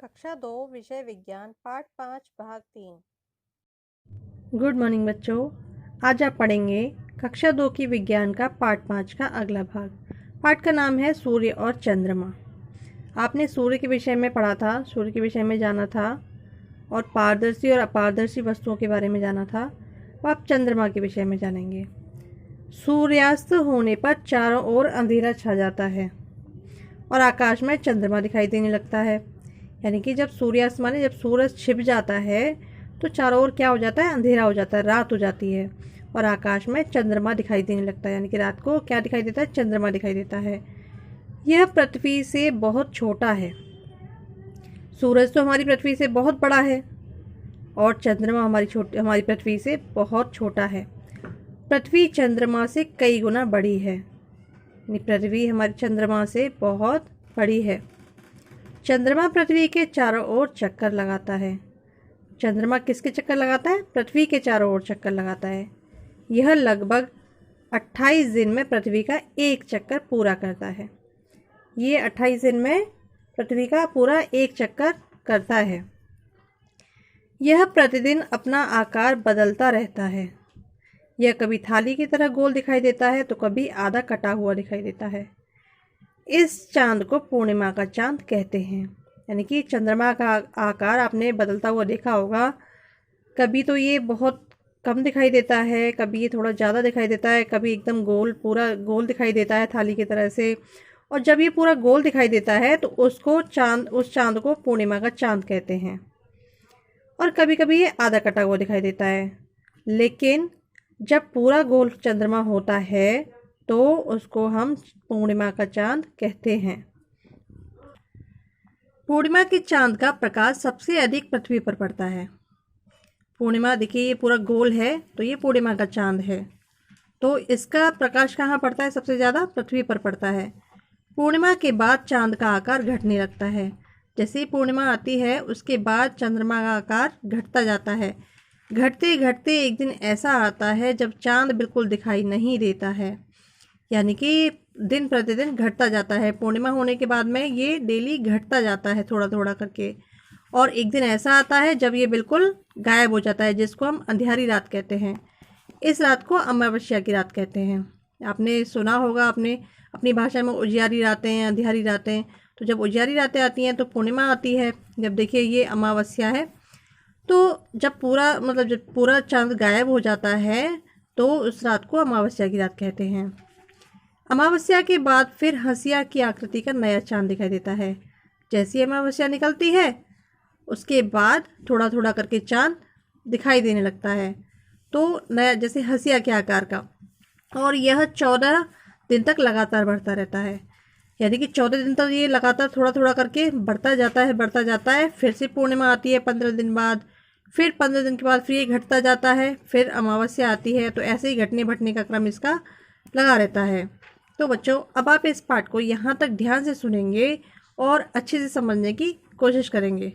कक्षा 2 विषय विज्ञान पाठ 5 भाग 3। गुड मॉर्निंग बच्चों। आज आप पढ़ेंगे कक्षा 2 की विज्ञान का पाठ 5 का अगला भाग। पाठ का नाम है सूर्य और चंद्रमा। आपने सूर्य के विषय में पढ़ा था, सूर्य के विषय में जाना था और पारदर्शी और अपारदर्शी वस्तुओं के बारे में जाना था। अब आप चंद्रमा के विषय में जानेंगे। सूर्यास्त होने पर चारों ओर अंधेरा छा जाता है और आकाश में चंद्रमा दिखाई देने लगता है। यानी कि जब सूर्यास्त माने जब सूरज छिप जाता है तो चारों ओर क्या हो जाता है, अंधेरा हो जाता है, रात हो जाती है और आकाश में चंद्रमा दिखाई देने लगता है। यानी कि रात को क्या दिखाई देता है, चंद्रमा दिखाई देता है। यह पृथ्वी से बहुत छोटा है। सूरज तो हमारी पृथ्वी से बहुत बड़ा है और चंद्रमा हमारी पृथ्वी से बहुत छोटा है। पृथ्वी चंद्रमा से कई गुना बड़ी है। यानी पृथ्वी हमारी चंद्रमा से बहुत बड़ी है। चंद्रमा पृथ्वी के चारों ओर चक्कर लगाता है। चंद्रमा किसके चक्कर लगाता है? पृथ्वी के चारों ओर चक्कर लगाता है। यह लगभग 28 दिन में पृथ्वी का एक चक्कर पूरा करता है। ये 28 दिन में पृथ्वी का पूरा एक चक्कर करता है। यह प्रतिदिन अपना आकार बदलता रहता है। यह कभी थाली की तरह गोल दिखाई देता है तो कभी आधा कटा हुआ दिखाई देता है। इस चांद को पूर्णिमा का चांद कहते हैं। यानी कि चंद्रमा का आकार आपने बदलता हुआ देखा होगा। कभी तो ये बहुत कम दिखाई देता है, कभी ये थोड़ा ज़्यादा दिखाई देता है, कभी एकदम गोल, पूरा गोल दिखाई देता है थाली की तरह से। और जब ये पूरा गोल दिखाई देता है तो उस चांद को पूर्णिमा का चांद कहते हैं। और कभी कभी ये आधा कटा हुआ दिखाई देता है। लेकिन जब पूरा गोल चंद्रमा होता है तो उसको हम पूर्णिमा का चांद कहते हैं। पूर्णिमा के चांद का प्रकाश सबसे अधिक पृथ्वी पर पड़ता है। पूर्णिमा देखिए, ये पूरा गोल है तो ये पूर्णिमा का चांद है, तो इसका प्रकाश कहाँ पड़ता है? सबसे ज़्यादा पृथ्वी पर पड़ता है। पूर्णिमा के बाद चांद का आकार घटने लगता है। जैसे ही पूर्णिमा आती है उसके बाद चंद्रमा का आकार घटता जाता है। घटते घटते एक दिन ऐसा आता है जब चांद बिल्कुल दिखाई नहीं देता है। यानी कि दिन प्रतिदिन घटता जाता है। पूर्णिमा होने के बाद में ये डेली घटता जाता है थोड़ा थोड़ा करके। और एक दिन ऐसा आता है जब ये बिल्कुल गायब हो जाता है, जिसको हम अंधियारी रात कहते हैं। इस रात को अमावस्या की रात कहते हैं। आपने सुना होगा, आपने अपनी भाषा में उजियारी रातें, अंधियारी रातें। तो जब उजियारी रातें आती हैं तो पूर्णिमा आती है। जब देखिए ये अमावस्या है तो जब पूरा चांद गायब हो जाता है तो उस रात को अमावस्या की रात कहते हैं। अमावस्या के बाद फिर हंसिया की आकृति का नया चांद दिखाई देता है। जैसी अमावस्या निकलती है उसके बाद थोड़ा थोड़ा करके चांद दिखाई देने लगता है, तो नया जैसे हंसिया के आकार का। और यह 14 दिन तक लगातार बढ़ता रहता है। यानी कि 14 दिन तक ये लगातार थोड़ा थोड़ा करके बढ़ता जाता है। फिर से पूर्णिमा आती है 15 दिन बाद, फिर 15 दिन के बाद फिर ये घटता जाता है, फिर अमावस्या आती है। तो ऐसे ही घटने बढ़ने का क्रम इसका लगा रहता है। तो बच्चों, अब आप इस पाठ को यहाँ तक ध्यान से सुनेंगे और अच्छे से समझने की कोशिश करेंगे।